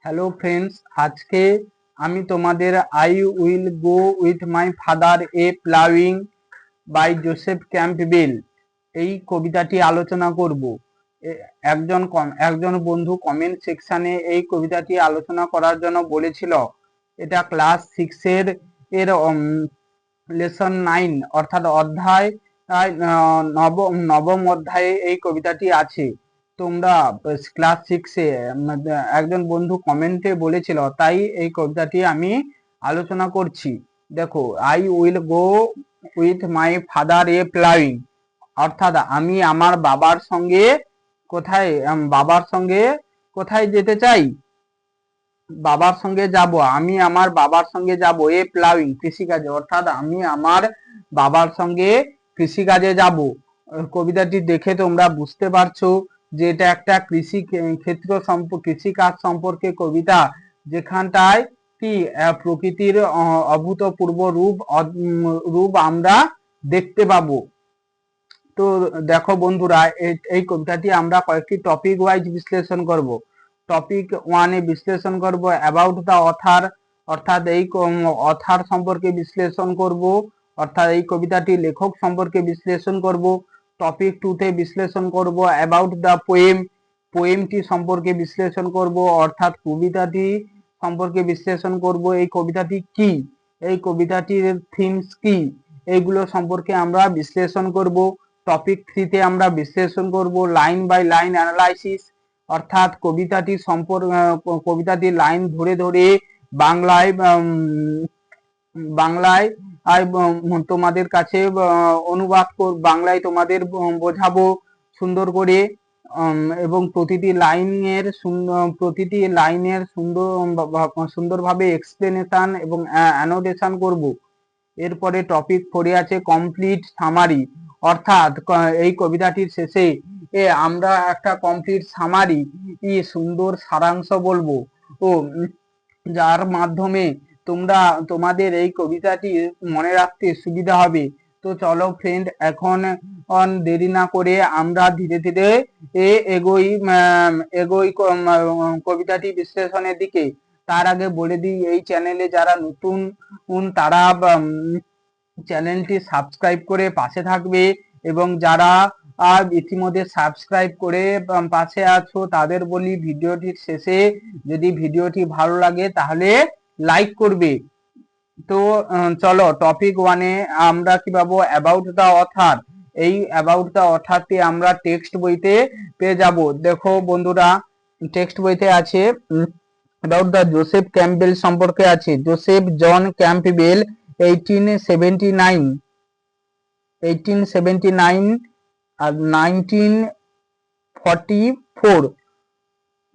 Hello friends, আজকে আমি তোমাদের I will go with my father a ploughing by Joseph Campbell এই কবিতাটি আলোচনা করব। একজন বন্ধু কমেন্ট সেকশনে এই কবিতাটি আলোচনা করার জন্য বলেছিল। এটা ক্লাস 6 এর লেসন 9 অর্থাৎ অধ্যায় নবম অধ্যায়ে এই কবিতাটি আছে। তোমরা ক্লাস 6-এ একজন বন্ধু কমেন্টে বলেছিল, তাই এই কবিতাটি আমি আলোচনা করছি। দেখো, I will go with my father a ploughing, অর্থাৎ আমি আমার বাবার সঙ্গে কোথায় যেতে চাই, বাবার সঙ্গে যাব, আমি আমার বাবার সঙ্গে যাব এ প্লাউইং কৃষিকাজে, অর্থাৎ আমি আমার বাবার সঙ্গে কৃষিকাজে যাব। কবিতাটি দেখে তোমরা বুঝতে পারছো যে এটা একটা কৃষিকাজ সম্পর্কে কবিতা, যেখানটায় কি প্রকৃতির অভূতপূর্ব রূপ আমরা দেখতে পাবো। তো দেখো বন্ধুরা, এই কবিতাটি আমরা কয়েকটি টপিক ওয়াইজ বিশ্লেষণ করব। টপিক 1-এ বিশ্লেষণ করব অ্যাবাউট দ্য অথার, অর্থাৎ এই অথার সম্পর্কে বিশ্লেষণ করব, অর্থাৎ এই কবিতাটি লেখক সম্পর্কে বিশ্লেষণ করব। টপিক 2-তে বিশ্লেষণ করব অ্যাবাউট দ্য পোয়েমটি সম্পর্কে বিশ্লেষণ করব, অর্থাৎ কবিতাটি সম্পর্কে বিশ্লেষণ করব। এই কবিতাটি কি, এই কবিতাটির থিমস কি, এইগুলো সম্পর্কে আমরা বিশ্লেষণ করব। টপিক 3-তে আমরা বিশ্লেষণ করব লাইন বাই লাইন অ্যানালাইসিস, অর্থাৎ কবিতাটি লাইন ধরে ধরে বাংলায় তোমাদের কাছে বাংলায় তোমাদের বোঝাবো সুন্দর করে, এবং প্রতিটি লাইনের সুন্দরভাবে এক্সপ্লেনেশন এবং অ্যানোটেশন করব। এরপরে টপিক 4-এ আছে কমপ্লিট সামারি, অর্থাৎ এই কবিতাটির শেষে আমরা একটা কমপ্লিট সামারি, সুন্দর সারাংশ বলবো, ও যার মাধ্যমে তোমাদের এই কবিতাটি মনে রাখতে সুবিধা হবে। তো চলো ফ্রেন্ড, এখন দেরি না করে আমরা ধীরে ধীরে এগোই কবিতাটি বিশ্লেষণের দিকে। তার আগে বলে দিই, এই চ্যানেলে যারা নতুন তারা চ্যানেলটি সাবস্ক্রাইব করে পাশে থাকবে, এবং যারা ইতিমধ্যে সাবস্ক্রাইব করে পাশে আছো তাদের বলি, ভিডিওটির শেষে যদি ভিডিওটি ভালো লাগে তাহলে লাইক করবে। তো চলো টপিক 1-এ আমরা কি পাবো, অ্যাবাউট দ্য অথার। এই অ্যাবাউট দ্য অথারটি আমরা টেক্সট বইতে পেয়ে যাব। দেখো বন্ধুরা, টেক্সট বইতে আছে অ্যাবাউট দ্য জোসেফ ক্যাম্পবেল সম্পর্কে আছে। জোসেফ জন ক্যাম্পবেল 1879 আর 1944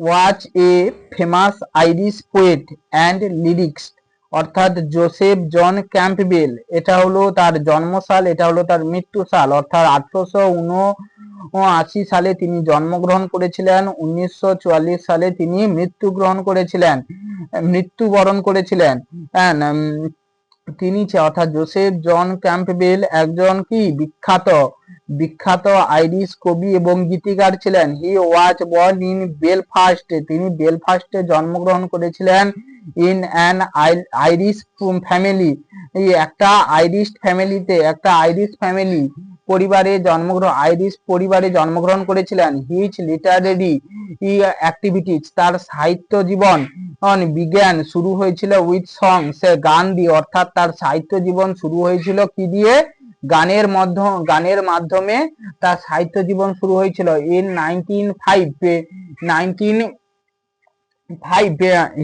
was a famous Irish poet and lyricist, অর্থাৎ জোসেফ জন ক্যাম্পবেল, এটা হলো তার জন্মসাল, এটা হলো তার মৃত্যু সাল, অর্থাৎ 1879 সালে তিনি জন্মগ্রহণ করেছিলেন, 1944 সালে তিনি মৃত্যুবরণ করেছিলেন। তিনি অর্থাৎ জোসেফ জন ক্যাম্পবেল একজন কি বিখ্যাত আইরিশ কবি এবং গীতিকার ছিলেন। হি ওয়াজ বর্ন ইন বেলফাস্ট, তিনি বেলফাস্টে জন্মগ্রহণ করেছিলেন। ইন অ্যান আইরিশ ফ্যামিলি, একটা আইরিশ ফ্যামিলি আইরিশ পরিবারে জন্মগ্রহণ করেছিলেন। হিজ লিটারেরি অ্যাক্টিভিটিস, তার সাহিত্য জীবন বিজ্ঞান শুরু হয়েছিল উইথ সং, সে গান দিয়ে, অর্থাৎ তার সাহিত্য জীবন শুরু হয়েছিল কি দিয়ে, গানের মাধ্যমে তার সাহিত্য জীবন শুরু হয়েছিল। In 1905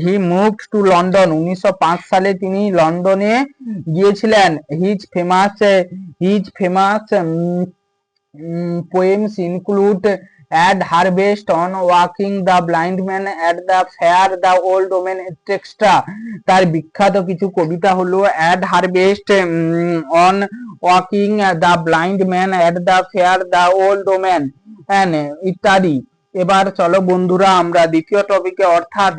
he moved to London, 1905 সালে তিনি লন্ডনে গিয়েছিলেন। His famous poems include At Harvest, On Walking, The Blind Man at the Fair, The Old Woman, etc. তার বিখ্যাত কিছু কবিতা হলো At Harvest, On Walking, The Blind Man at the Fair, The Old Woman ইত্যাদি। এবার চলো বন্ধুরা, আমরা দ্বিতীয় টপিকে, অর্থাৎ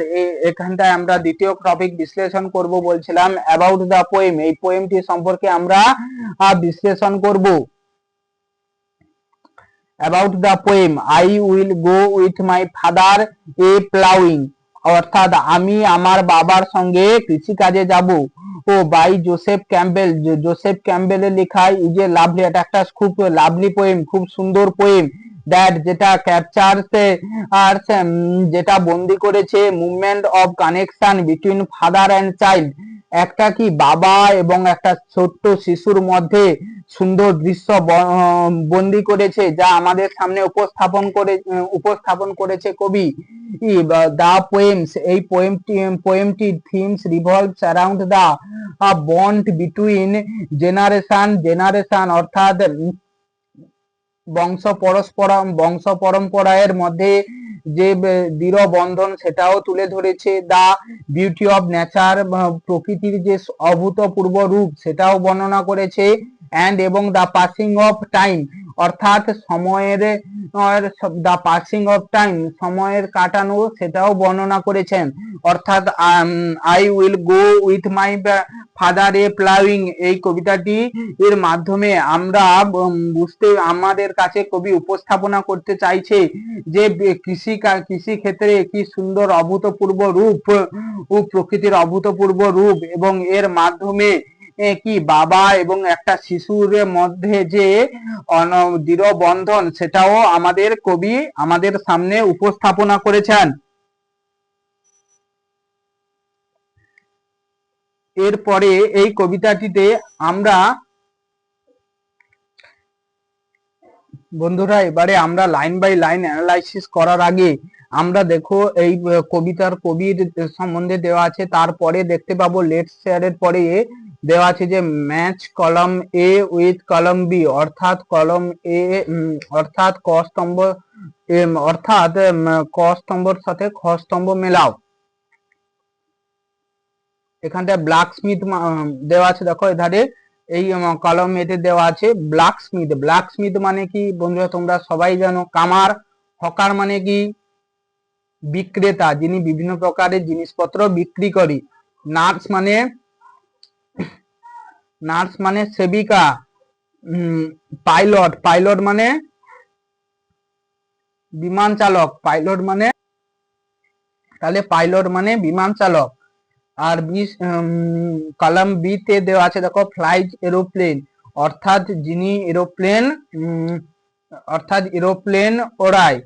এখানটায় আমরা দ্বিতীয় টপিক বিশ্লেষণ করব বলছিলাম অ্যাবাউট দ্য পোয়েম, এই পোয়েমটি সম্পর্কে আমরা বিশ্লেষণ করব। About the poem I will go with my father a plowing, অর্থাৎ আমি আমার বাবার সঙ্গে কৃষিকাজে যাব। ও বাই জোসেফ ক্যাম্পবেল, জোসেফ ক্যাম্পবেলের লেখা ইজ এ লাভলি, এটা একটা খুব লাভলি পোয়েম, খুব সুন্দর পোয়েম, দ্যাট যেটা ক্যাপচারস আর যেটা বন্দি করেছে movement of connection between father and child, একটা কি বাবা এবং একটা ছোট্ট শিশুর মধ্যে সুন্দর দৃশ্য বন্দি করেছে, যা আমাদের সামনে উপস্থাপন করেছে কবি। দা পোয়েমস, এই পোয়েমটির থিমস রিভলভস অ্যারাউন্ড দা বন্ড বিটুইন জেনারেশন, অর্থাৎ বংশ পরম্পরার মধ্যে যে দৃঢ় বন্ধন সেটাও তুলে ধরেছে। দা বিউটি অফ নেচার, প্রকৃতির যে অভূতপূর্ব রূপ সেটাও বর্ণনা করেছে। অ্যান্ড এবং দা পাসিং অফ টাইম, অর্থাৎ সময়ের কাটানো সেটাও বর্ণনা করেছেন। অর্থাৎ I will go with my father a ploughing, এই কবিতাটি এর মাধ্যমে আমরা আমাদের কাছে কবি উপস্থাপনা করতে চাইছে যে কৃষি ক্ষেত্রে কি সুন্দর অভূতপূর্ব রূপ ও প্রকৃতির অভূতপূর্ব রূপ, এবং এর মাধ্যমে কি বাবা এবং একটা শিশুর মধ্যে যে দৃঢ় বন্ধন সেটাও আমাদের কবি আমাদের সামনে উপস্থাপনা করেছেন। এরপরে এই কবিতাটিতে আমরা বন্ধুরা এবারে আমরা লাইন বাই লাইন অ্যানালাইসিস করার আগে আমরা দেখো এই কবির সম্বন্ধে দেওয়া আছে, তারপরে দেখতে পাবো লেটস শেয়ারের পরে দেওয়া আছে যে ম্যাচ কলম এ উইথ কলম বি, অর্থাৎ কলম এ অর্থাৎ ক স্তম্ভ অর্থাৎ ক স্তম্ভর সাথে খ স্তম্ভ মেলাও। এখানটা ব্ল্যাক স্মিথ দেওয়া আছে, দেখো এধারে এই কলম এতে দেওয়া আছে ব্ল্যাক স্মিথ। ব্ল্যাক স্মিথ মানে কি বন্ধুরা তোমরা সবাই জানো। কামার, হকার মানে কি বিক্রেতা, যিনি বিভিন্ন প্রকারের জিনিসপত্র বিক্রি করে। নার্স মানে সেবিকা। পাইলট মানে বিমান চালক। পাইলট মানে বিমান চালক। আর কলাম বি তে দেওয়া আছে দেখো ফ্লাইট এরোপ্লেন, অর্থাৎ যিনি এরোপ্লেন ওড়ায়।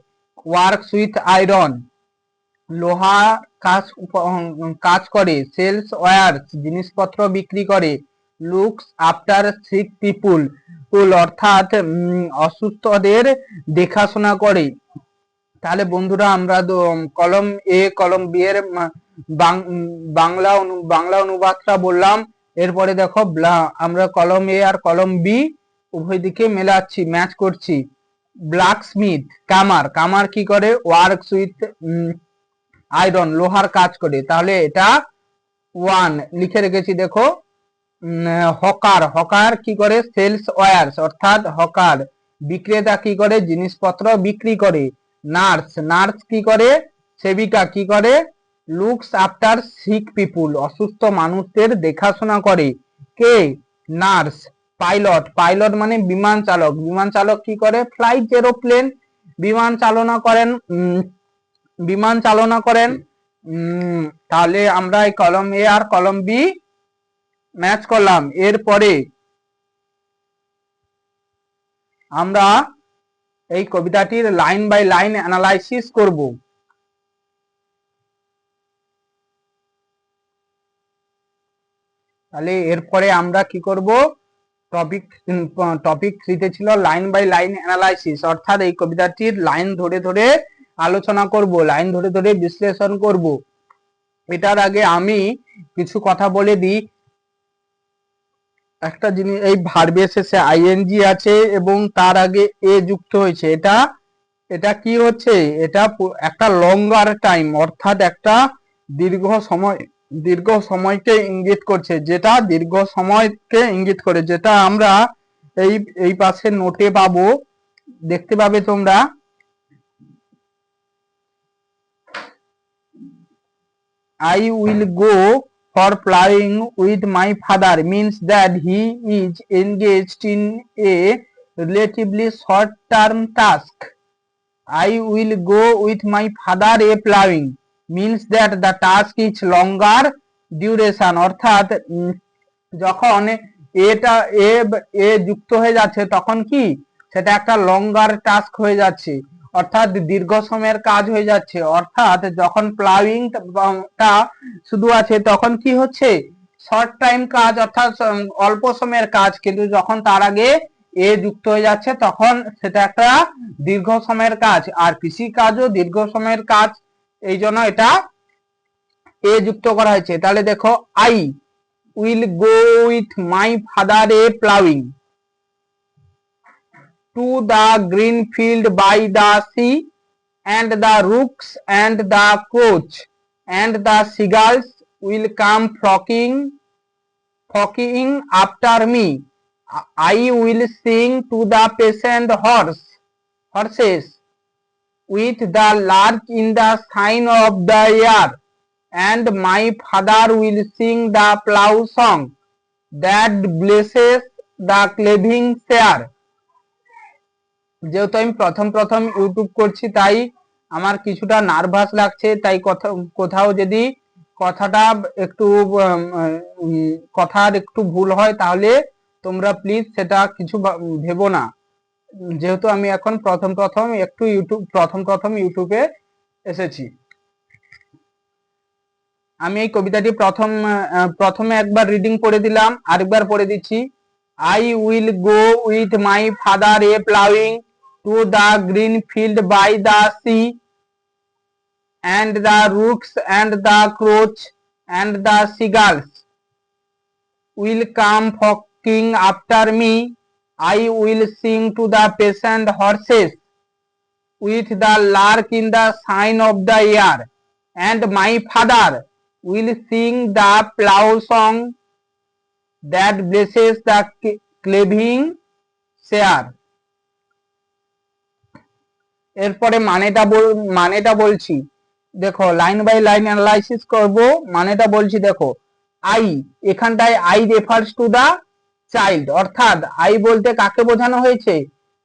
ওয়ার্কস উইথ আয়রন, লোহা কাজ করে। সেলস ওয়্যার্স, জিনিসপত্র বিক্রি করে। লুকস আফটার সিক পিপুল, অর্থাৎ অসুস্থদের দেখাশোনা করে। তাহলে বন্ধুরা আমরা কলম এ কলম বি এর বাংলা অনুবাদটা বললাম। এরপরে দেখো আমরা কলম এ আর কলম বি উভয় দিকে মেলাচ্ছি, ম্যাচ করছি। ব্ল্যাক স্মিথ, কামার কি করে? ওয়ার্কস উইথ আয়রন, লোহার কাজ করে। তাহলে এটা 1 লিখে রেখেছি দেখো। হকার কি করে? সেলস ওয়্যার্স, অর্থাৎ হকার। বিক্রেতা কি করে? জিনিসপত্র বিক্রি করে। নার্স কি করে? সেবিকা কি করে? লুকস আফটার সিক পিপুল, অসুস্থ মানুষদের দেখাশোনা করে। কে? নার্স। পাইলট মানে বিমান চালক কি করে? ফ্লাইট এরোপ্লেন, বিমান চালনা করেন। তাহলে আমরা এই কলম এ আর কলম বি ম্যাচ করলাম। এরপরে আমরা এই কবিতাটির লাইন বাই লাইন অ্যানালাইসিস করব। তাহলে এরপরে আমরা কি করব? টপিক 3 তে ছিল লাইন বাই লাইন অ্যানালাইসিস, অর্থাৎ এই কবিতাটির লাইন ধরে ধরে আলোচনা করব, লাইন ধরে ধরে বিশ্লেষণ করব। এটার আগে আমি কিছু কথা বলে দিই। একটা জিনিস, এই ভার্বের শেষে আইএনজি আছে এবং তার আগে এ যুক্ত হয়েছে। এটা কি হচ্ছে? এটা একটা লঙ্গার টাইম, অর্থাৎ একটা দীর্ঘ সময়কে ইঙ্গিত করছে, যেটা আমরা এই পাশে নোটে পাবো, দেখতে পাবে তোমরা। I will go for plowing with my father means that he is engaged in a relatively short-term task. I will go with my father a plowing. Means that the task is longer duration, অর্থাৎ যখন এটা এ এ যুক্ত হয়ে যাচ্ছে তখন কি সেটা একটা লঙ্গার টাস্ক হয়ে যাচ্ছে, অর্থাৎ দীর্ঘ সময়ের কাজ হয়ে যাচ্ছে। অর্থাৎ যখন প্লাউইং টা শুধু আছে তখন কি হচ্ছে শর্ট টাইম কাজ, অর্থাৎ অল্প সময়ের কাজ, কিন্তু যখন তার আগে এ যুক্ত হয়ে যাচ্ছে তখন সেটা একটা দীর্ঘ সময়ের কাজ। আর কৃষি কাজও দীর্ঘ সময়ের কাজ, এই জন্য এটা এ যুক্ত করা হয়েছে। তাহলে দেখো, I will go with my father a ploughing to the green field by the sea, and the rooks and the crows and the seagulls will come flocking after me. I will sing to the patient horses with the lark in the sign of the year, and my father will sing the plough song that blesses the cleaving share. যেহেতু আমি প্রথম YouTube করছি তাই আমার কিছুটা nervous লাগছে, তাই কোথাও যদি কথাটা একটু কথার একটু ভুল হয় তাহলে তোমরা প্লিজ সেটা কিছু ভেবো না, যেহেতু আমি এখন প্রথম ইউটিউবে এসেছি। আমি এই কবিতাটি প্রথমে একবার রিডিং পড়ে দিলাম, আরেকবার পড়ে দিচ্ছি। I will go with my father a plowing to the green field by the sea, and the rooks and the crows and the seagulls will come flocking after me. I will sing to the patient horses with the lark in the sign of the year, and my father will sing the plough song that blesses the cleaving share. এরপরে মানেটা বলছি, দেখো line by line analysis করব। মানেটা বলছি, দেখো I, এখানটায় I refers to the child, অর্থাৎ আই বলতে কাকে বোঝানো হয়েছে,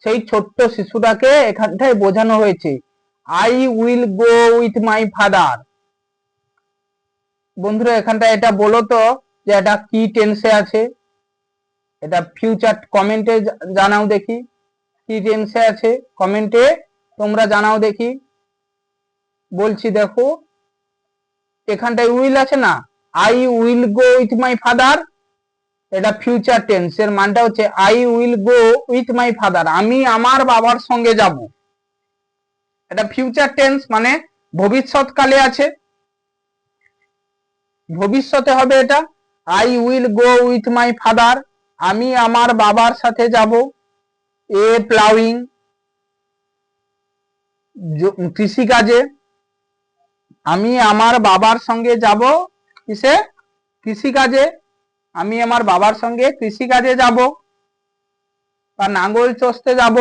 সেই ছোট্ট শিশুটাকে এখানটায় বোঝানো হয়েছে। I will go with my father. বন্ধুরা এখানটায় এটা বলো তো যে এটা কি টেন্সে আছে, এটা ফিউচার, কমেন্টে জানাও দেখি কি টেন্সে আছে, কমেন্টে তোমরা জানাও দেখি। বলছি দেখো এখানটায় উইল আছে না, I will go with my father, এটা ফিউচার টেন্স, এর মানটা হচ্ছে I will go with my father, আমি আমার বাবার সঙ্গে যাব। এটা ফিউচার টেন্স মানে ভবিষ্যৎকালে আছে, ভবিষ্যতে হবে এটা। I will go with my father, আমি আমার বাবার সাথে যাব। এ প্লাউইং, কৃষিকাজে, আমি আমার বাবার সঙ্গে যাব কিসে, কৃষিকাজে, আমি আমার বাবার সঙ্গে কৃষিকাজে যাব বা নাঙ্গল চষতে যাব।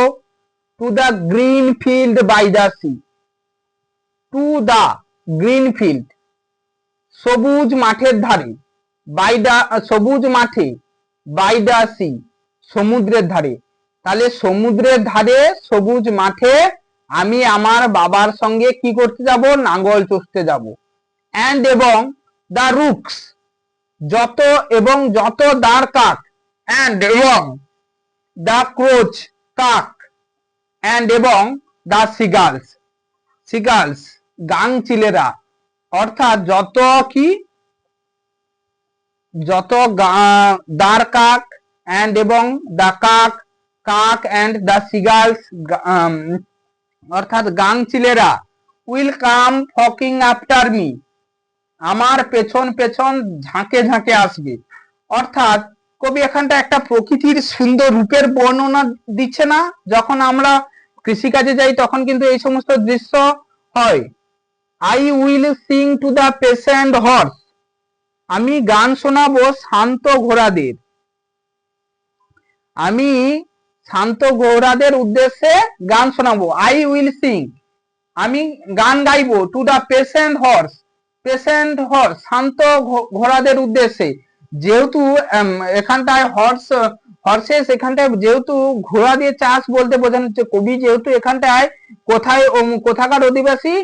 To the green field by the sea, to the green field, সবুজ মাঠের ধারে, বাই দ্য, সবুজ মাঠে, বাই দ্য সি, সমুদ্রের ধারে। তাহলে সমুদ্রের ধারে সবুজ মাঠে আমি আমার বাবার সঙ্গে কি করতে যাব, নাঙ্গল চষতে যাব। অ্যান্ড এবং দ্য রুকস, যত এবং যত দাঁড় কাক, অ্যান্ড এবং দ্য ক্রোচ, কাক, অ্যান্ড এবং দ্য সিগালস, সিগালস গাংচিলেরা, অর্থাৎ যত কি, যত দাঁড় কাক, অ্যান্ড এবং দ্য কাক, কাক অ্যান্ড দ্য সিগালস, অর্থাৎ গাংচিলেরা, will come flocking after me, আমার পেছন পেছন ঝাঁকে ঝাঁকে আসবে। অর্থাৎ কবি এখানটা একটা প্রকৃতির সুন্দর রূপের বর্ণনা দিচ্ছে না, যখন আমরা কৃষিকাজে যাই তখন কিন্তু এই সমস্ত দৃশ্য হয়। I will sing two the patient horse, আমি গান শোনাবো শান্ত ঘোড়াদের, আমি শান্ত ঘোড়াদের উদ্দেশ্যে গান শোনাবো। আই উইল সিং, আমি গান গাইবো। To the patient horse, patient horse শান্ত ঘোড়াদের উদ্দেশ্যে, যেহেতু এখানটায় হর্সেস, এখানটায় যেহেতু ঘোড়া দিয়ে চাষ বলতে বোঝানো হচ্ছে, কবি যেহেতু এখানটায় কোথাকার অধিবাসী,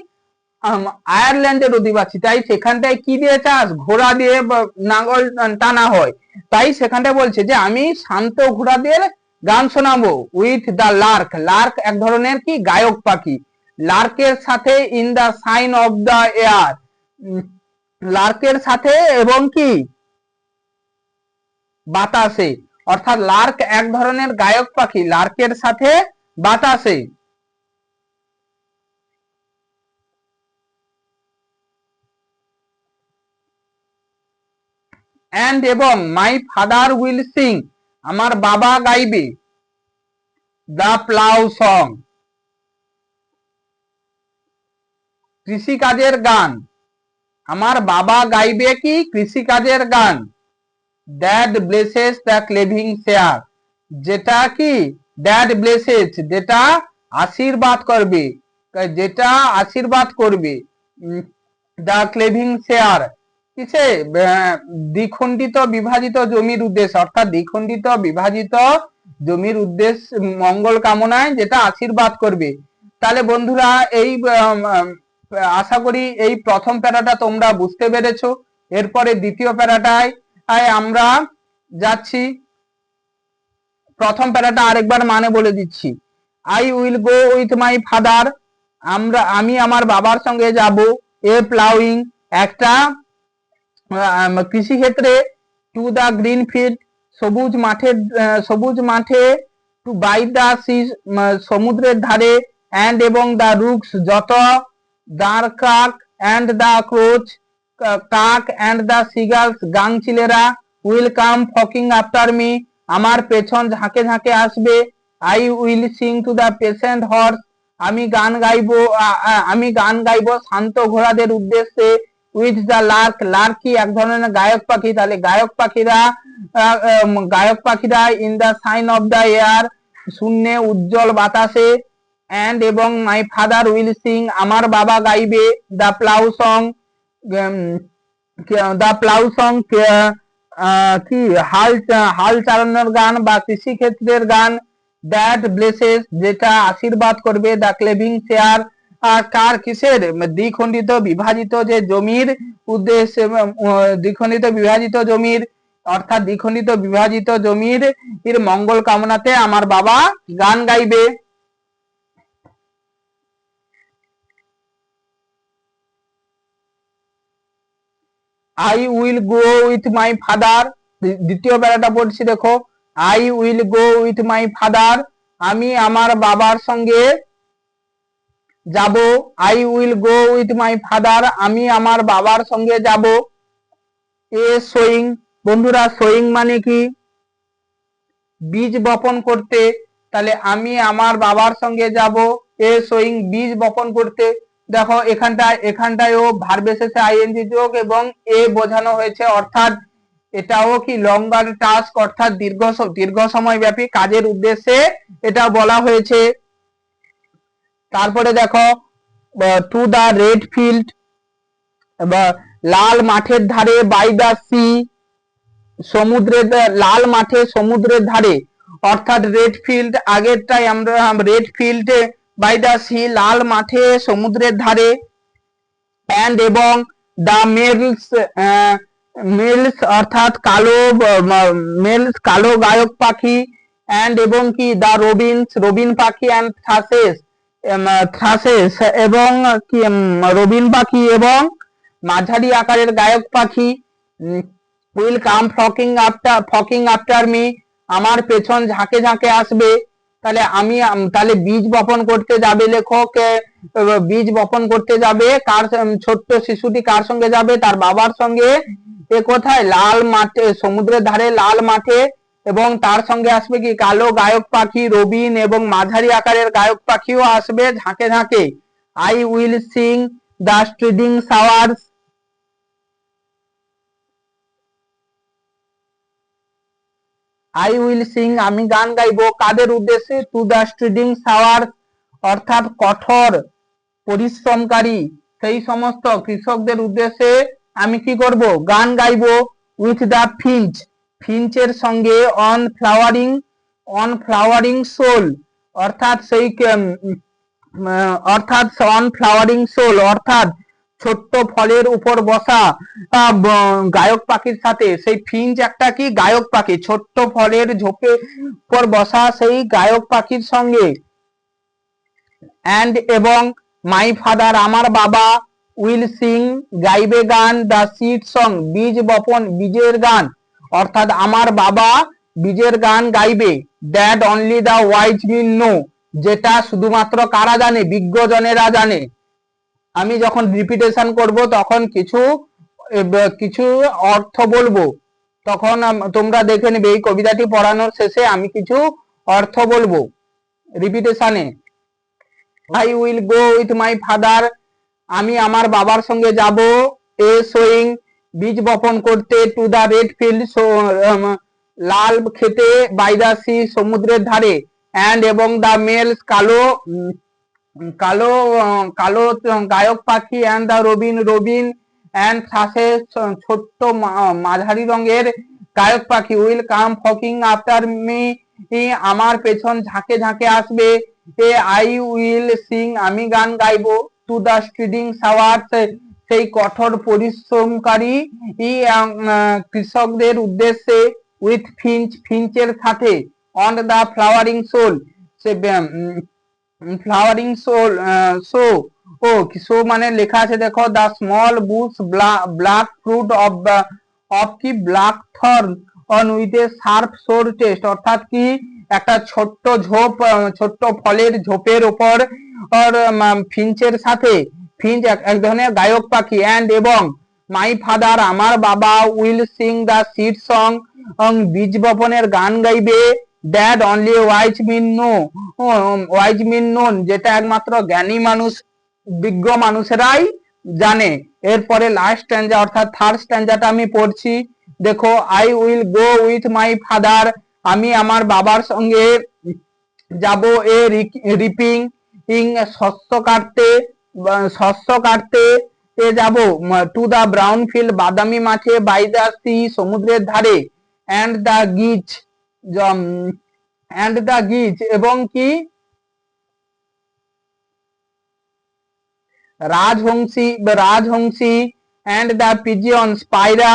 আয়ারল্যান্ডের অধিবাসী, তাই সেখানটায় কি দিয়ে চাষ, ঘোড়া দিয়ে নাঙ্গল টানা হয়, তাই সেখানটায় বলছে যে আমি শান্ত ঘোড়া দিয়ে গান শোনাবো উইথ দা লার্ক। লার্ক এক ধরনের কি গায়ক পাখি, লার্কের সাথে in the sign of the air, লার্কের সাথে এবং কি বাতাসে, অর্থাৎ লার্ক এক ধরনের গায়ক পাখি, লার্কের সাথে বাতাসে। অ্যান্ড এবং মাই ফাদার উইল সিং, আমার বাবা গাইবে দ্য প্লাউ সং, কৃষিকাজের গান, আমার বাবা গাইবে কি কৃষিকাজের গান। দ্যাট ব্লেসেস দ্য ক্লেভিং শেয়ার, যেটা কি দ্যাট ব্লেসেস, যেটা আশীর্বাদ করবে, যেটা আশীর্বাদ করবে দ্য ক্লেভিং শেয়ার, কিসে দ্বিখণ্ডিত বিভাজিত জমির উদ্দেশ্যে, অর্থাৎ দ্বিখণ্ডিত বিভাজিত জমির উদ্দেশ্য মঙ্গল কামনায় যেটা আশীর্বাদ করবে। তাহলে বন্ধুরা এই আশা করি এই প্রথম প্যারাটা তোমরা বুঝতে পেরেছো। এরপরে দ্বিতীয় প্যারাটায় আমরা যাচ্ছি। প্রথম প্যারাটা আরেকবার মানে বলে দিচ্ছি। I will go with my father, আমি আমার বাবার সঙ্গে যাব। এ প্লাউইং, একটা কৃষি ক্ষেত্রে। টু দা গ্রিন ফিল্ড, সবুজ মাঠে। টু বাই দা সি, সমুদ্রের ধারে। অ্যান্ড এবং দা রুকস, যত। দাঁড় কাক অ্যান্ড দা ক্রোচ, কাক অ্যান্ড দা সিগালস, গাংচিলেরা। Will come flocking after me, আমার পেছন ঝাঁকে ঝাঁকে আসবে। I will sing to the patient horse, আমি গান গাইবো শান্ত ঘোড়াদের উদ্দেশ্যে। উইথ দা লার্ক, লার্ক কি এক ধরনের গায়ক পাখি, তাহলে গায়ক পাখিরা in the sign of the air, শূন্যে উজ্জ্বল বাতাসে। অ্যান্ড এবং মাই ফাদার উইল সিং, আমার বাবা গাইবে। দা প্লাউ সং, কি হাল চালানোর গান বা কৃষি ক্ষেত্রের গান। দ্যাট ব্লেসেস, যেটা আশীর্বাদ করবে। দা ক্লেভিং শেয়ার, আর কার কিসের দ্বিখণ্ডিত বিভাজিত যে জমির উদ্দেশ্যে, দ্বিখণ্ডিত বিভাজিত জমির, অর্থাৎ দ্বিখণ্ডিত বিভাজিত জমির এর মঙ্গল কামনাতে আমার বাবা গান গাইবে। I will go with my father, দ্বিতীয় প্যারাটা পড়ছি দেখো। I will go with my father, আমি আমার বাবার সঙ্গে যাব। I will go with my father, আমি আমার বাবার সঙ্গে যাব। এ সোয়িং, বন্ধুরা সোয়িং মানে কি বীজ বপন করতে, তাহলে আমি আমার বাবার সঙ্গে যাব। এ সোয়িং, বীজ বপন করতে। দেখো এখানটায়ও ভার্ব শেষে আইএনজি যোগ এবং এ বোঝানো হয়েছে, অর্থাৎ এটাও কি লঙ্গার টাস্ক, অর্থাৎ দীর্ঘ সময় ব্যাপী কাজের উদ্দেশ্যে এটা বলা হয়েছে। তারপরে দেখো টু দা রেড ফিল্ড, লাল মাঠের ধারে। বাই দা সি, লাল মাঠে সমুদ্রের ধারে, অর্থাৎ রেড ফিল্ড আগেরটাই আমরা red field by the sea, লাল মাঠে সমুদ্রের ধারে। অ্যান্ড এবং দা মেলস অর্থাৎ কালো গায়ক পাখি। অ্যান্ড এবং কি দা রবিন পাখি। অ্যান্ড থ্রাসেস এবং কি রবিন পাখি এবং মাঝারি আকারের গায়ক পাখি। Will come flocking after me, আমার পেছন ঝাঁকে ঝাঁকে আসবে। তাহলে বীজ বপন করতে যাবে, লেখক বীজ বপন করতে যাবে কার, ছোট্ট শিশুটি কার সঙ্গে যাবে, তার বাবার সঙ্গে। এ কোথায়, লাল মাঠে, সমুদ্রের ধারে লাল মাঠে। এবং তার সঙ্গে আসবে কি কালো গায়ক পাখি, রবিন এবং মাঝারি আকারের গায়ক পাখিও আসবে ঝাঁকে ঝাঁকে। I will sing the striding showers, I will sing, আমি গান গাইবো কাদের উদ্দেশ্যে, টু দা স্ট্রিডিং শাওয়ার্স, অর্থাৎ কঠোর পরিশ্রমকারী সেই সমস্ত কৃষকদের উদ্দেশ্যে আমি কি করব, গান গাইবো। উইথ দা ফিঞ্চের সঙ্গে। অন ফ্লাওয়ারিং সোল, অর্থাৎ সেই অর্থাৎ সন ফ্লাওয়ারিং সোল অর্থাৎ ছোট্ট ফলের উপর বসা গায়ক পাখির সাথে সেই ফিঞ্চ একটা কি গায়ক পাখি, ছোট্ট ফলের ঝোপের উপর বসা সেই গায়ক পাখির সঙ্গে অ্যান্ড এবং মাই ফাদার আমার বাবা উইল সিং গাইবে গান দ্য সিড সং বীজ বপন বীজের গান অর্থাৎ আমার বাবা বীজের গান গাইবে that only the wise men know যেটা শুধুমাত্র কারা জানে, বিজ্ঞজনেরা জানে। আমি যখন রিপিটেশন করব তখন কিছু কিছু অর্থ বলবো, তখন তোমরা দেখে নেবে এই কবিতাটি পড়ানোর শেষে আমি কিছু অর্থ বলবো রিপিটেশনে। I will go with my father আমি আমার বাবার সঙ্গে যাব এ সোয়িং বীজ বপন করতে টু দা রেড ফিল্ড লাল খেতে বাই দা সি সমুদ্রের ধারে অ্যান্ড এবং দা মেলস কালো কালো কালো গায়ক পাখি and the robin robin and শ্বাসে ছোট্ট মাঝারি রঙের গায়ক পাখি will come flocking after me আমার পেছন ঝাঁকে ঝাঁকে আসবে এ আই উইল সিং আমি গান গাইবো টু দা স্ট্রিডিং শাওয়ার্স সেই কঠোর পরিশ্রমকারী কৃষকদের উদ্দেশ্যে উইথ ফিঞ্চ ফিঞ্চের সাথে অন দা ফ্লাওয়ারিং সোল সে ফ্লাওয়ারিং সোল সো ও সো মানে লেখা আছে দেখো the small bush black fruit of কি blackthorn on with a sharp sour taste অর্থাৎ কি একটা ছোট্ট ঝোপ ছোট্ট ফলের ঝোপের উপর ফিঞ্চের সাথে ফিঞ্চ এক ধরনের গায়ক পাখি অ্যান্ড এবং মাই ফাদার আমার বাবা will sing the seed song বীজ বপনের গান গাইবে that only wise men know wise men known যেটা একমাত্র জ্ঞানী মানুষ বিজ্ঞ মানুষেরাই জানে। এরপরে লাস্ট স্ট্যান্জা অর্থাৎ থার্ড স্ট্যান্জাটা আমি পড়ছি দেখো I will go with my father আমি আমার বাবার সঙ্গে যাব এ রিপিং শস্য কাটতে যাব টু দা ব্রাউন ফিল্ড বাদামি মাঠে বাই দা সি সমুদ্রের ধারে অ্যান্ড দা গিজ এবং কি রাজহংসী and the pigeons পায়রা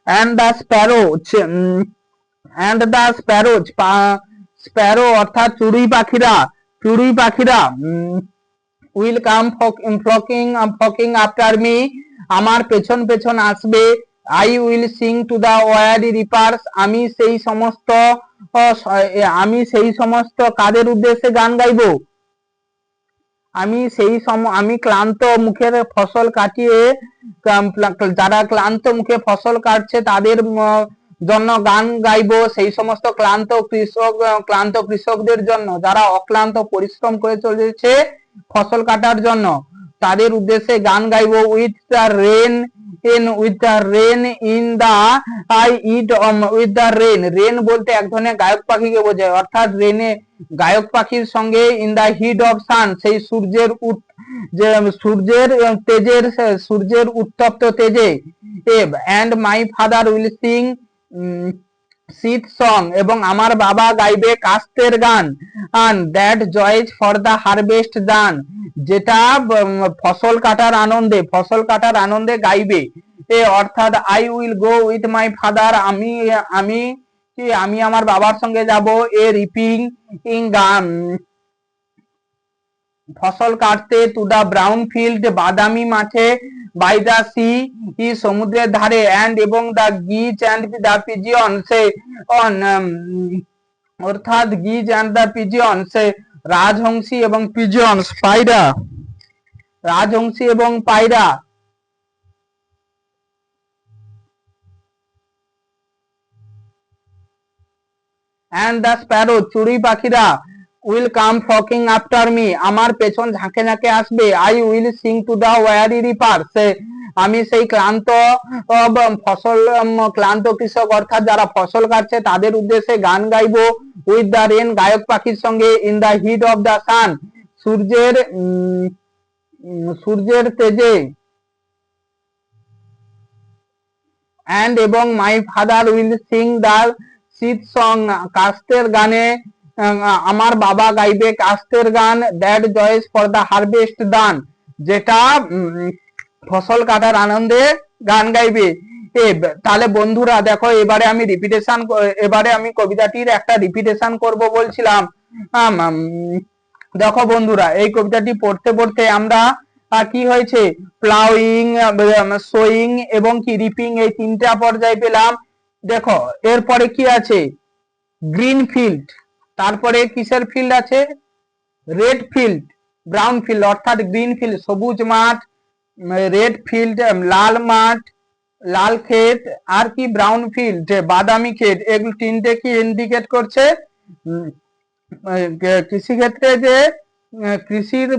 and the sparrows স্প্যারো অর্থাৎ চড়ুই পাখিরা will come flocking after me আমার পেছন পেছন আসবে I will sing to the wary reapers আমি সেই সমস্ত কাদের উদ্দেশ্যে গান গাইবো আমি ক্লান্ত মুখের ফসল কাটিয়ে যারা ক্লান্ত মুখে ফসল কাটছে তাদের জন্য গান গাইবো সেই সমস্ত ক্লান্ত কৃষকদের জন্য যারা অক্লান্ত পরিশ্রম করে চলেছে ফসল কাটার জন্য তাদের উদ্দেশ্যে গান গাইবো with the wren in the eye it with the wren বলতে এক ধরনের গায়ক পাখিকে বোঝায় অর্থাৎ রেনে গায়ক পাখির সঙ্গে in the heat of sun সেই সূর্যের উত্তপ্ত তেজে and my father will sing scythe song এবং আমার বাবা গাইবে কাস্তের গান that joys for the harvest done যেটা ফসল কাটার আনন্দে গাইবে অর্থাৎ I will go with my father আমি আমার বাবার সঙ্গে যাব এ রিপিং গান ফসল কাটতে টু দা ব্রাউন ফিল্ড বাদামি মাঠে বাই দা সি সমুদ্রের ধারে অ্যান্ড এবং দা গিজ অ্যান্ড দা পিজিয়ন অর্থাৎ গিজ অ্যান্ড দা পিজিয়ন রাজহংসী এবং পিজিয়ন রাজহংসী এবং পায়রা অ্যান্ড দা স্প্যারো চড়ুই পাখিরা will come flocking after me আমার পেছন ঝাঁকে ঝাঁকে আসবে I will sing to the weary reaper আমি সেই ক্লান্ত কৃষক অর্থাৎ যারা ফসল কাটছে তাদের উদ্দেশ্যে গান গাইবো উইথ দা রেন গায়ক পাখির সঙ্গে in the heat of the sun সূর্যের তেজে অ্যান্ড এবং my father will sing the sheath song কাস্তের গানে আমার বাবা গাইবে কাস্তের গান, that joys for the harvest done, যেটা ফসল কাটার আনন্দে গান গাইবে। তাহলে বন্ধুরা দেখো, এবারে আমি কবিতাটির একটা রিপিটেশন করব বলছিলাম। দেখো বন্ধুরা, এই কবিতাটি পড়তে পড়তে আমরা কি হয়েছে, প্লাউইং, সোয়িং এবং কি রিপিং, এই তিনটা পর্যায়ে পেলাম। দেখো এরপরে কি আছে, গ্রিন ফিল্ড, তারপরে কিসের ফিল্ড আছে, রেড ফিল্ড, ব্রাউন ফিল্ড, অর্থাৎ গ্রিন ফিল্ড সবুজ মাঠ, রেড ফিল্ড লাল মাঠ, লাল ক্ষেত, আর কি ব্রাউন ফিল্ড বাদামি ক্ষেত। এগুলো তিনটে কি ইন্ডিকেট করছে, কৃষিক্ষেত্রে যে কৃষির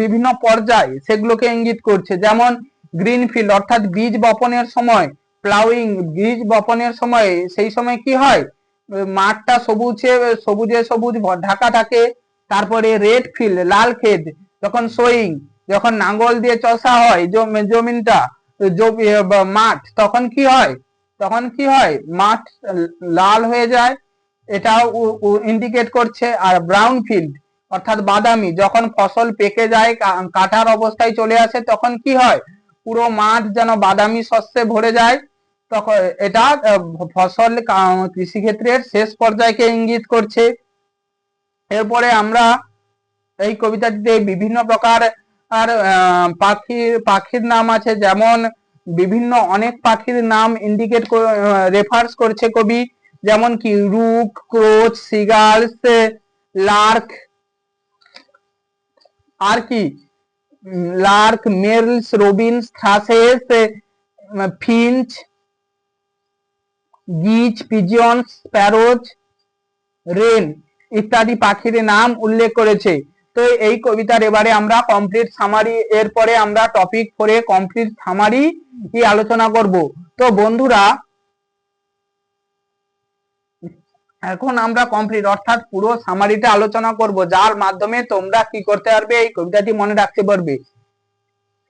বিভিন্ন পর্যায় সেগুলোকে ইঙ্গিত করছে। যেমন গ্রিন ফিল্ড অর্থাৎ বীজ বপনের সময়, প্লাউইং বীজ বপনের সময়, সেই সময় কি হয়, মাঠটা সবুজে সবুজে সবুজ ঢাকা থাকে। তারপরে রেড ফিল্ড লাল ক্ষেত, যখন সোয়িং, যখন নাঙ্গল দিয়ে চষা হয় জমিনটা, মাঠ, তখন কি হয়, মাঠ লাল হয়ে যায়, এটাও ইন্ডিকেট করছে। আর ব্রাউন ফিল্ড অর্থাৎ বাদামি, যখন ফসল পেকে যায়, কাটার অবস্থায় চলে আসে, তখন কি হয়, পুরো মাঠ যেন বাদামি শস্যে ভরে যায়, তখন এটা ফসল কৃষিক্ষেত্রের শেষ পর্যায়কে ইঙ্গিত করছে। এরপরে আমরা এই কবিতাটিতে বিভিন্ন প্রকার আর পাখির নাম আছে, যেমন বিভিন্ন অনেক পাখির নাম ইন্ডিকেট রেফারেন্স করছে কবি, যেমন কি রুক, ক্রোচ, সিগালস, লার্ক, আর কি লার্ক, মেলস, রবিনস, থ্রাসেস, ফিঞ্চ, গিজ, পিজিয়ন্স, স্প্যারোজ, রেন ইত্যাদি পাখির নাম উল্লেখ করেছে। তো এই কবিতার এবারে আমরা কমপ্লিট সামারি, এরপরে আমরা টপিক 4 কমপ্লিট সামারি কি আলোচনা করব। তো বন্ধুরা, এখন আমরা কমপ্লিট অর্থাৎ পুরো সামারিটা আলোচনা করব, যার মাধ্যমে তোমরা কি করতে পারবে, এই কবিতাটি মনে রাখতে পারবে।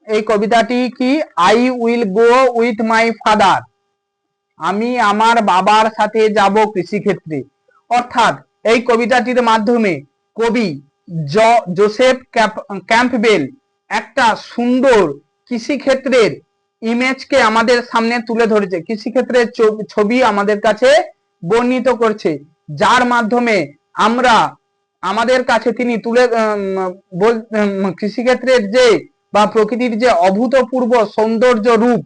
এই কবিতাটি কি, I will go with my father, আমি আমার বাবার সাথে যাব কৃষিক্ষেত্রে। অর্থাৎ এই কবিতাটির মাধ্যমে কবি জোসেফ ক্যাম্পবেল একটা সুন্দর কৃষিক্ষেত্রের ইমেজকে আমাদের সামনে তুলে ধরেছে, কৃষিক্ষেত্রের ছবি আমাদের কাছে বর্ণিত করছে, যার মাধ্যমে আমরা আমাদের কাছে তিনি কৃষিক্ষেত্রের যে বা প্রকৃতির যে অভূতপূর্ব সৌন্দর্য রূপ,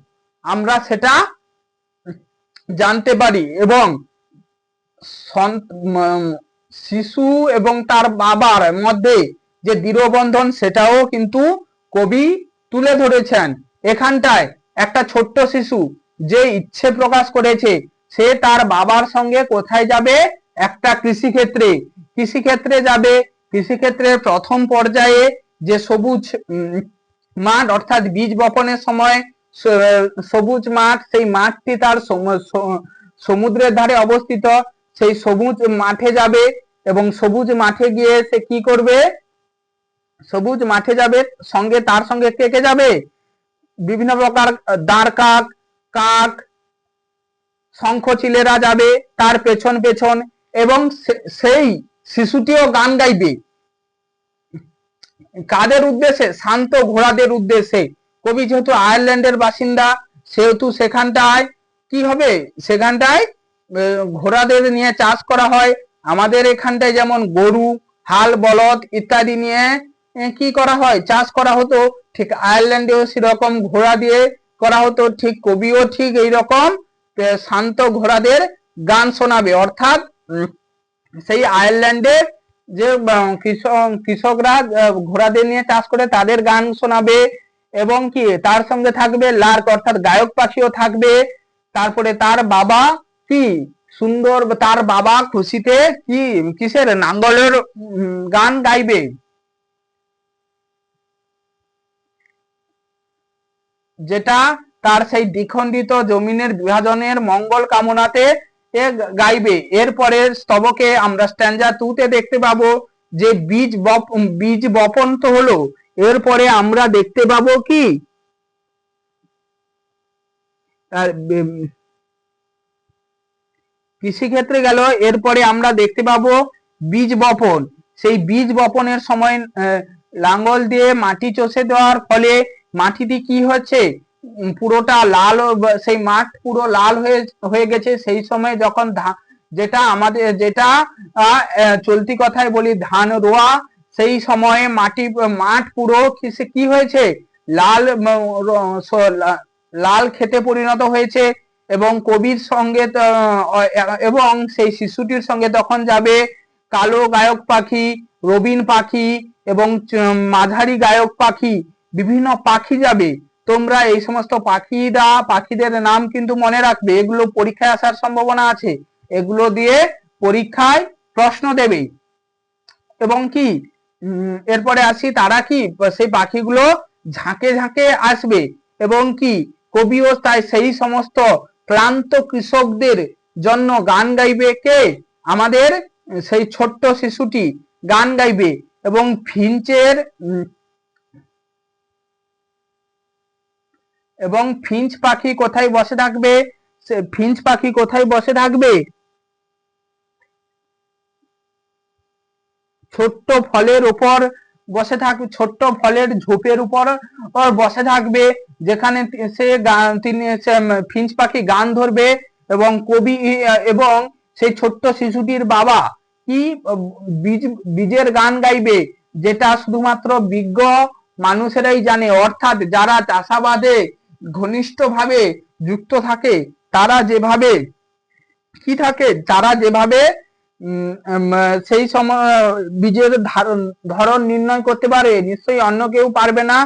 আমরা সেটা জানতে পারি, এবং শিশু এবং তার বাবার মধ্যে যে দৃঢ়বন্ধন, সেটাও কিন্তু কবি তুলে ধরেছেন। এখানটায় একটা ছোট্ট শিশু যে ইচ্ছে প্রকাশ করেছে, সে তার বাবার সঙ্গে কোথায় যাবে, একটা কৃষিক্ষেত্রে যাবে। কৃষিক্ষেত্রের প্রথম পর্যায়ে যে সবুজ মাঠ অর্থাৎ বীজ বপনের সময় সবুজ মাঠ, সেই মাঠটি তার সমুদ্রের ধারে অবস্থিত, সেই সবুজ মাঠে যাবে, এবং সবুজ মাঠে গিয়ে সে কি করবে, সবুজ মাঠে যাবে, সঙ্গে তার সঙ্গে কে কে যাবে, বিভিন্ন প্রকার দাঁড় কাক, কাক, শঙ্খচিলেরা যাবে তার পেছন পেছন, এবং সেই শিশুটিও গান গাইবে। কাদের উদ্দেশ্যে, শান্ত ঘোড়াদের উদ্দেশ্যে। কবি যেহেতু আয়ারল্যান্ডের বাসিন্দা, সেহেতু সেখানটায় কি হবে, সেখানটায় ঘোড়াদের নিয়ে চাষ করা হয়। আমাদের এখানটায় যেমন গরু, হাল, বলদ ইত্যাদি নিয়ে কি করা হয়, চাষ করা হতো, ঠিক আয়ারল্যান্ডেও সেরকম ঘোড়া দিয়ে করা হতো। ঠিক কবিও ঠিক এইরকম শান্ত ঘোড়াদের গান শোনাবে, অর্থাৎ সেই আয়ারল্যান্ডের যে কৃষকরা ঘোড়াদের নিয়ে চাষ করে তাদের গান শোনাবে, এবং কি তার সঙ্গে থাকবে লার্ক অর্থাৎ গায়ক পাখিও থাকবে। তারপরে তার বাবা কি সুন্দর, তার বাবা খুশিতে কি কিসের নাঙ্গলের গান গাইবে, যেটা তার সেই দ্বিখণ্ডিত জমিনের বিভাজনের মঙ্গল কামনাতে গাইবে। এরপরে স্তবকে আমরা স্ট্যাঞ্জা 2 তে দেখতে পাবো যে বীজ বপন তো হলো, এরপরে আমরা দেখতে পাবো কি, কৃষিক্ষেত্রে গেল, এরপরে আমরা দেখতে পাবো বীজ বপন, সেই বীজ বপনের সময় লাঙ্গল দিয়ে মাটি চষে দেওয়ার ফলে মাটিটি কি হচ্ছে, পুরোটা লাল, সেই মাঠ পুরো লাল হয়ে গেছে। সেই সময় যখন যেটা আমাদের যেটা চলতি কথায় বলি ধান রোয়া, সেই সময়ে মাঠ পুরো কি হয়েছে, লাল লাল খেতে পরিণত হয়েছে। এবং কবির সঙ্গে এবং সেই শিশুটির সঙ্গে তখন যাবে কালো গায়ক পাখি, রবিন পাখি এবং মাঝারি গায়ক পাখি, বিভিন্ন পাখি যাবে। তোমরা এই সমস্ত পাখিদের নাম কিন্তু মনে রাখবে, এগুলো পরীক্ষায় আসার সম্ভাবনা আছে, এগুলো দিয়ে পরীক্ষায় প্রশ্ন দেবে। এবং কি এরপরে আসি, তারা কি সেই পাখিগুলো ঝাঁকে ঝাঁকে আসবে এবং কি কবিও তাই সেই সমস্ত ক্লান্ত কৃষকদের জন্য গান গাইবে। কে? আমাদের সেই ছোট্ট শিশুটি গান গাইবে। এবং ফিঞ্চ পাখি কোথায় বসে থাকবে? ফিঞ্চ পাখি কোথায় বসে থাকবে? ছোট্ট ফলের উপর বসে থাকবে, ছোট্ট ফলের ঝোপের উপর বসে থাকবে, যেখানে তিনি ফিঞ্চ পাখি গান ধরবে। এবং কবি এবং সেই ছোট্ট শিশুটির বাবা কি বীজের গান গাইবে, যেটা শুধুমাত্র বিজ্ঞ মানুষেরাই জানে, অর্থাৎ যারা চাষাবাদে ঘনিষ্ঠভাবে যুক্ত থাকে, তারা যেভাবে সেই সময় বীজের ধরন নির্ণয় করতে পারে, নিশ্চয়ই অন্য কেউ পারবে না।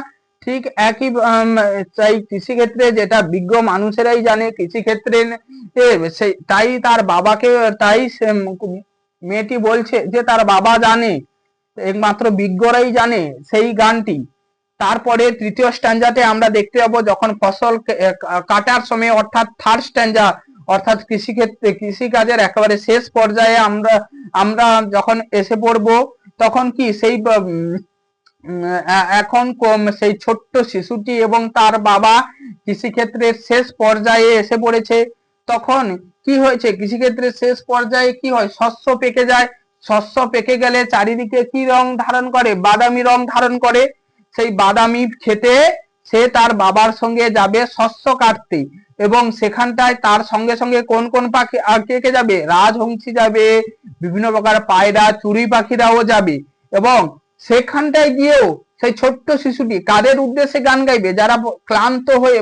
ঠিক একই তাই কৃষিক্ষেত্রে যেটা বিজ্ঞ মানুষেরাই জানে, কৃষিক্ষেত্রে তাই তার বাবাকে, তাই মেয়েটি বলছে যে তার বাবা জানে, একমাত্র বিজ্ঞরাই জানে সেই গানটি। তারপরে তৃতীয় স্ট্যাঞ্জাতে আমরা দেখতে পাবো যখন ফসল কাটার সময়, অর্থাৎ থার্ড স্ট্যাঞ্জা, অর্থাৎ কৃষিকাজের একেবারে শেষ পর্যায়ে আমরা যখন এসে পড়ব, তখন কি সেই এখন সেই ছোট্ট শিশুটি এবং তার বাবা কৃষিক্ষেত্রের শেষ পর্যায়ে এসে পড়েছে। তখন কি হয়েছে, কৃষিক্ষেত্রের শেষ পর্যায়ে কি হয়, শস্য পেকে যায়। শস্য পেকে গেলে চারিদিকে কি রং ধারণ করে? বাদামি রং ধারণ করে। সেই বাদামি খেতে সে তার বাবার সঙ্গে যাবে শস্য কাটতে। এবং সেখানটায় তার সঙ্গে সঙ্গে কোন কোন পাখি কে যাবে? রাজহংসী যাবে, বিভিন্ন প্রকার পায়রা, চড়ুই পাখিরাও যাবে। এবং সেখানটায় গিয়েও সেই ছোট্ট শিশুটি কাদের উদ্দেশ্যে গান গাইবে? যারা ক্লান্ত হয়ে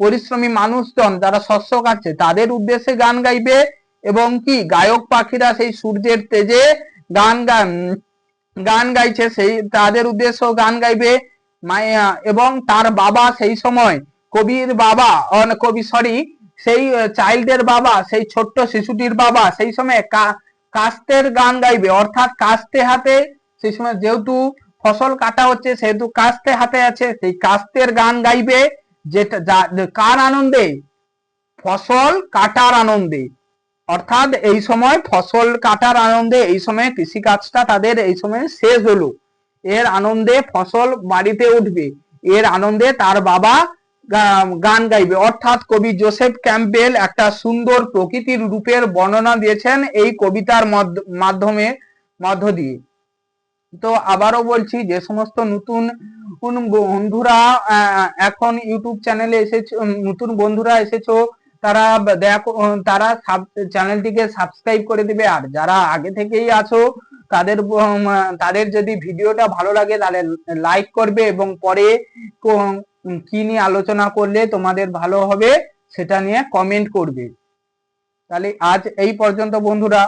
পরিশ্রমী মানুষজন যারা শস্য কাটছে, তাদের উদ্দেশ্যে গান গাইবে। এবং কি গায়ক পাখিরা সেই সূর্যের তেজে গান গাইছে, সেই তাদের উদ্দেশ্যেও গান গাইবে। এবং তার বাবা সেই সময় সেই চাইল্ডের বাবা, সেই ছোট্ট শিশুটির বাবা সেই সময় কাস্তের গান গাইবে, অর্থাৎ কাস্তে হাতে, সেই সময় যেহেতু ফসল কাটা হচ্ছে সেহেতু কাস্তে হাতে আছে, সেই কাস্তের গান গাইবে। যেটা কার আনন্দে? ফসল কাটার আনন্দে। অর্থাৎ এই সময় ফসল কাটার আনন্দে, এই সময় কৃষিকাজটা তাদের এই সময় শেষ হলো, এর আনন্দে ফসল বাড়িতে উঠবে, এর আনন্দে তার বাবা গান গাইবে। অর্থাৎ কবি জোসেফ ক্যাম্পবেল একটা সুন্দর প্রকৃতির রূপের বর্ণনা দিয়েছেন এই কবিতার মধ্য দিয়ে। তো আবারও বলছি, যে সমস্ত নতুন বন্ধুরা এখন ইউটিউব চ্যানেলে নতুন বন্ধুরা এসেছো, তারা চ্যানেলটিকে সাবস্ক্রাইব করে দিবে। আর যারা আগে থেকেই আছো, তাদের যদি ভিডিওটা ভালো লাগে তাহলে লাইক করবে, এবং পরে কি নিয়ে আলোচনা করলে তোমাদের ভালো হবে সেটা নিয়ে কমেন্ট করবে। তাহলে আজ এই পর্যন্ত বন্ধুরা।